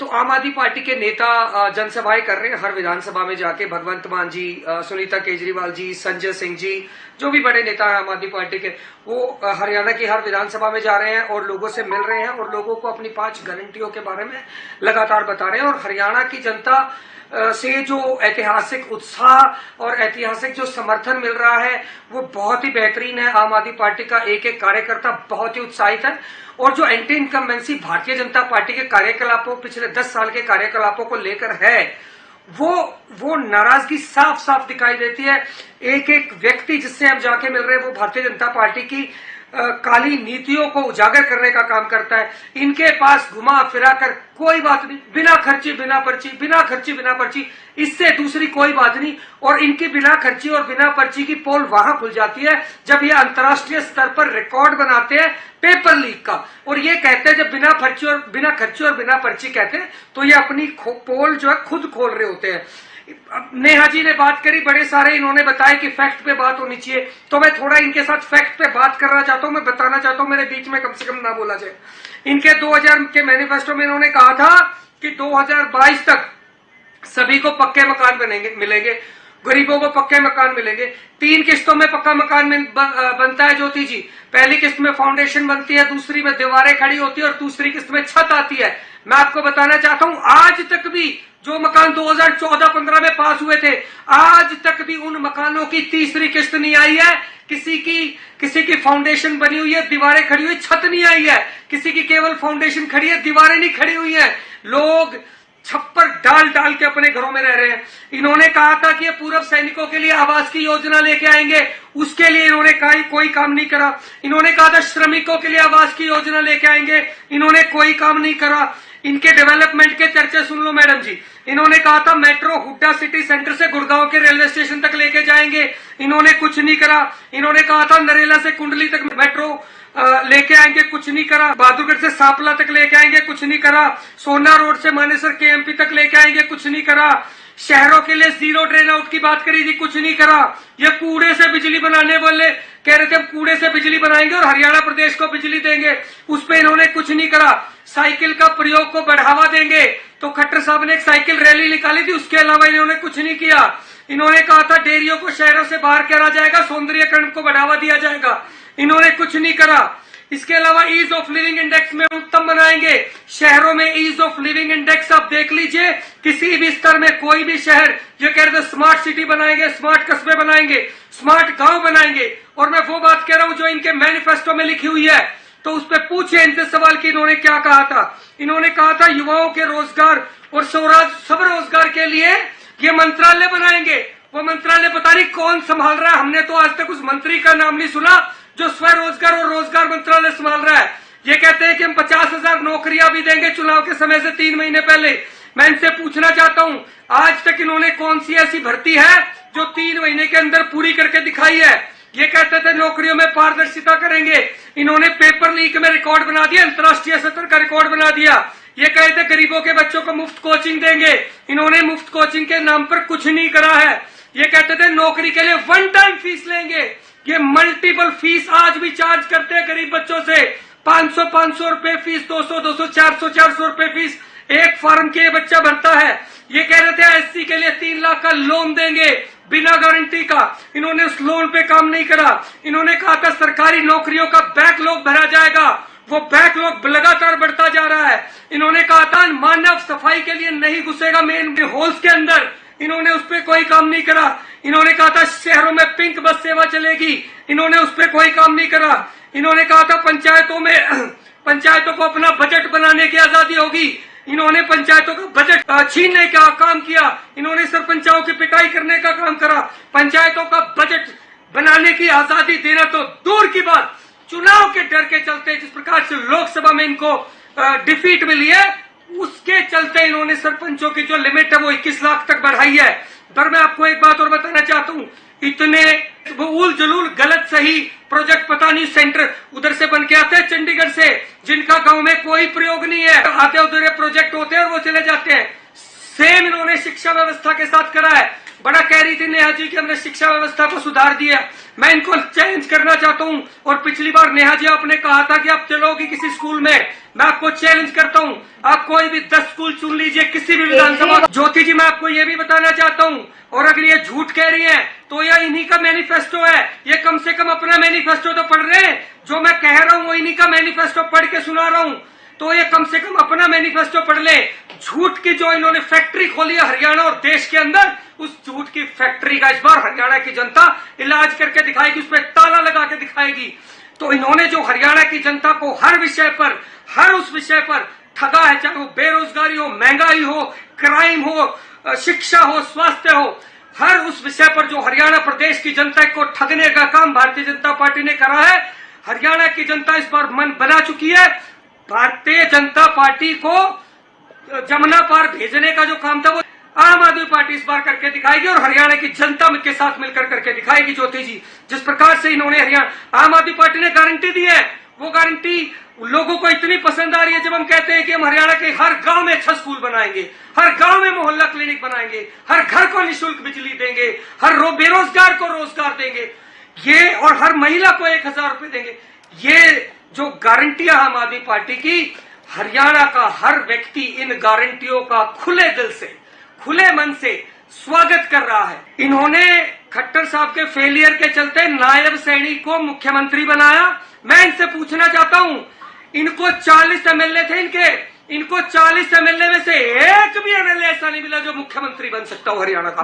तो आम आदमी पार्टी के नेता जनसभाएं कर रहे हैं हर विधानसभा में जाके। भगवंत मान जी, सुनीता केजरीवाल जी, संजय सिंह जी, जो भी बड़े नेता हैं आम आदमी पार्टी के, वो हरियाणा की हर विधानसभा में जा रहे हैं और लोगों से मिल रहे हैं और लोगों को अपनी 5 गारंटियों के बारे में लगातार बता रहे हैं। और हरियाणा की जनता से जो ऐतिहासिक उत्साह और ऐतिहासिक जो समर्थन मिल रहा है वो बहुत ही बेहतरीन है। आम आदमी पार्टी का एक एक कार्यकर्ता बहुत ही उत्साहित है और जो anti incumbency Bharatiya Janata party के कार्यकलापों, पिछले 10 साल के कार्यकलापों को लेकर है, वो नाराजगी साफ साफ दिखाई देती है। एक एक व्यक्ति जिससे हम जाके मिल रहे हैं वो भारतीय जनता पार्टी की काली नीतियों को उजागर करने का काम करता है। इनके पास घुमा फिरा कर कोई बात नहीं, बिना खर्ची बिना पर्ची, बिना खर्ची बिना पर्ची, इससे दूसरी कोई बात नहीं। और इनकी बिना खर्ची और बिना पर्ची की पोल वहां खुल जाती है जब ये अंतर्राष्ट्रीय स्तर पर रिकॉर्ड बनाते हैं पेपर लीक का, और ये कहते हैं जब बिना खर्ची और बिना पर्ची कहते हैं तो ये अपनी पोल जो है खुद खोल रहे होते हैं। नेहा जी ने बात करी, बड़े सारे इन्होंने बताया कि फैक्ट पे बात होनी चाहिए, तो मैं थोड़ा इनके साथ फैक्ट पे बात करना चाहता हूं। मैं बताना चाहता हूं, मेरे बीच में कम से कम ना बोला जाए। इनके 2000 के मैनिफेस्टो में इन्होंने कहा था कि 2022 तक सभी को पक्के मकान मिलेंगे, गरीबों को पक्के मकान मिलेंगे। 3 किस्तों में पक्का मकान बनता है ज्योति जी। पहली किस्त में फाउंडेशन बनती है, दूसरी में दीवारें खड़ी होती है और दूसरी किस्त में छत आती है। मैं आपको बताना चाहता हूं आज तक भी जो मकान 2014-15 में पास हुए थे, आज तक भी उन मकानों की तीसरी किस्त नहीं आई है। किसी की फाउंडेशन बनी हुई है, दीवारें खड़ी हुई, छत नहीं आई है। किसी की केवल फाउंडेशन खड़ी है, दीवारें नहीं खड़ी हुई है। लोग छप्पर डाल डाल के अपने घरों में रह रहे हैं। इन्होंने कहा था कि ये पूर्व सैनिकों के लिए आवास की योजना लेके आएंगे, उसके लिए इन्होंने कोई काम नहीं करा। इन्होंने कहा था श्रमिकों के लिए आवास की योजना लेके आएंगे, इन्होंने कोई काम नहीं करा। इनके डेवलपमेंट के चर्चे सुन लो मैडम जी। इन्होंने कहा था मेट्रो हुड्डा सिटी सेंटर से गुड़गांव के रेलवे स्टेशन तक लेके जाएंगे, इन्होंने कुछ नहीं करा। इन्होंने कहा था नरेला से कुंडली तक मेट्रो लेके आएंगे, कुछ नहीं करा। बहादुरगढ़ से सांपला तक लेके आएंगे, कुछ नहीं करा। सोना रोड से मानेसर केएमपी तक लेके आएंगे, कुछ नहीं करा। शहरों के लिए जीरो ड्रेन आउट की बात करी थी, कुछ नहीं करा। ये कूड़े से बिजली बनाने वाले कह रहे थे हम कूड़े से बिजली बनाएंगे और हरियाणा प्रदेश को बिजली देंगे, उस पर इन्होंने कुछ नहीं करा। साइकिल का प्रयोग को बढ़ावा देंगे तो खट्टर साहब ने एक साइकिल रैली निकाली थी, उसके अलावा इन्होंने कुछ नहीं किया। इन्होंने कहा था डेयरियों को शहरों से बाहर करा जाएगा, सौंदर्यकरण को बढ़ावा दिया जाएगा, इन्होंने कुछ नहीं करा। इसके अलावा ईज ऑफ लिविंग इंडेक्स में उत्तम बनाएंगे। शहरों में ईज ऑफ लिविंग इंडेक्स आप देख लीजिए, किसी भी स्तर में कोई भी शहर जो कह रहे थे स्मार्ट सिटी बनाएंगे, स्मार्ट कस्बे बनाएंगे, स्मार्ट गांव बनाएंगे। और मैं वो बात कह रहा हूं जो इनके मैनिफेस्टो में लिखी हुई है, तो उस पर पूछे इनसे सवाल कि इन्होंने क्या कहा था। इन्होंने कहा था युवाओं के रोजगार और सब रोजगार के लिए ये मंत्रालय बनाएंगे। वो मंत्रालय पता नहीं कौन संभाल रहा है, हमने तो आज तक उस मंत्री का नाम नहीं सुना जो स्वरोजगार और रोजगार मंत्रालय संभाल रहा है। ये कहते हैं कि हम 50,000 नौकरियां भी देंगे चुनाव के समय से 3 महीने पहले। मैं इनसे पूछना चाहता हूं आज तक इन्होंने कौन सी ऐसी भर्ती है जो 3 महीने के अंदर पूरी करके दिखाई है। ये कहते थे नौकरियों में पारदर्शिता करेंगे, इन्होंने पेपर लीक में रिकॉर्ड बना दिया, अंतर्राष्ट्रीय स्तर का रिकॉर्ड बना दिया। ये कहते गरीबों के बच्चों को मुफ्त कोचिंग देंगे, इन्होंने मुफ्त कोचिंग के नाम पर कुछ नहीं करा है। ये कहते थे नौकरी के लिए 1 टाइम फीस लेंगे, ये मल्टीपल फीस आज भी चार्ज करते हैं गरीब बच्चों से। 500 रुपए फीस, 200 400 रुपए फीस एक फॉर्म के बच्चा भरता है। ये कह रहे थे एससी के लिए 3 लाख का लोन देंगे बिना गारंटी का, इन्होंने उस लोन पे काम नहीं करा। इन्होंने कहा था सरकारी नौकरियों का बैकलॉग भरा जाएगा, वो बैकलॉग लगातार बढ़ता जा रहा है। इन्होंने कहा था मानव सफाई के लिए नहीं घुसेगा मेन होल्स के अंदर, इन्होंने उस पर कोई काम नहीं करा। इन्होंने कहा था शहरों में पिंक बस सेवा चलेगी, इन्होंने उस पर कोई काम नहीं करा। इन्होंने कहा था पंचायतों को अपना बजट बनाने की आजादी होगी, इन्होंने पंचायतों का बजट छीनने का काम किया। इन्होंने सरपंचों की पिटाई करने का काम करा। पंचायतों का बजट बनाने की आजादी देना तो दूर की बात, चुनाव के डर के चलते जिस प्रकार से लोकसभा में इनको डिफीट मिली है, उसके चलते इन्होंने सरपंचों की जो लिमिट है वो 21 लाख तक बढ़ाई है। पर मैं आपको एक बात और बताना चाहता हूं, इतने उल जलूल गलत सही प्रोजेक्ट पता नहीं सेंटर उधर से बन के आते हैं चंडीगढ़ से, जिनका गांव में कोई प्रयोग नहीं है, आते उधर प्रोजेक्ट होते हैं और वो चले जाते हैं। सेम इन्होंने शिक्षा व्यवस्था के साथ करा है। बड़ा कह रही थी नेहा जी कि हमने शिक्षा व्यवस्था को सुधार दिया। मैं इनको चैलेंज करना चाहता हूं, और पिछली बार नेहा जी आपने कहा था कि आप चलोगी किसी स्कूल में, मैं आपको चैलेंज करता हूं, आप कोई भी 10 स्कूल चुन लीजिए किसी भी विधानसभा। ज्योति जी मैं आपको ये भी बताना चाहता हूं, और अगर ये झूठ कह रही है तो यह इन्हीं का मैनिफेस्टो है, ये कम से कम अपना मैनिफेस्टो तो पढ़ रहे हैं। जो मैं कह रहा हूं वो इन्हीं का मैनिफेस्टो पढ़ के सुना रहा हूं, तो ये कम से कम अपना मैनिफेस्टो पढ़ ले। झूठ की जो इन्होंने फैक्ट्री खोली है हरियाणा और देश के अंदर, उस झूठ की फैक्ट्री का इस बार हरियाणा की जनता इलाज करके दिखाएगी, उस पर ताला लगा के दिखाएगी। तो इन्होंने जो हरियाणा की जनता को हर विषय पर, हर उस विषय पर ठगा है, चाहे वो बेरोजगारी हो, महंगाई हो, क्राइम हो, शिक्षा हो, स्वास्थ्य हो, हर उस विषय पर जो हरियाणा प्रदेश की जनता को ठगने का काम भारतीय जनता पार्टी ने करा है। हरियाणा की जनता इस बार मन बना चुकी है। भारतीय जनता पार्टी को जमुना पार भेजने का जो काम था वो आम आदमी पार्टी इस बार करके दिखाएगी, और हरियाणा की जनता के साथ मिलकर करके दिखाएगी। ज्योति जी, जिस प्रकार से इन्होंने हरियाणा आम आदमी पार्टी ने गारंटी दी है, वो गारंटी लोगों को इतनी पसंद आ रही है। जब हम कहते हैं कि हम हरियाणा के हर गांव में अच्छा स्कूल बनाएंगे, हर गांव में मोहल्ला क्लिनिक बनाएंगे, हर घर को निःशुल्क बिजली देंगे, हर बेरोजगार को रोजगार देंगे, ये और हर महिला को 1000 रुपए देंगे, ये जो गारंटियां आम आदमी पार्टी की, हरियाणा का हर व्यक्ति इन गारंटियों का खुले दिल से, खुले मन से स्वागत कर रहा है। इन्होंने खट्टर साहब के फेलियर के चलते नायब सैनी को मुख्यमंत्री बनाया। मैं इनसे पूछना चाहता हूं, इनको 40 एमएलए थे इनको 40 एमएलए में से एक भी एमएलए ऐसा नहीं मिला जो मुख्यमंत्री बन सकता हो हरियाणा का।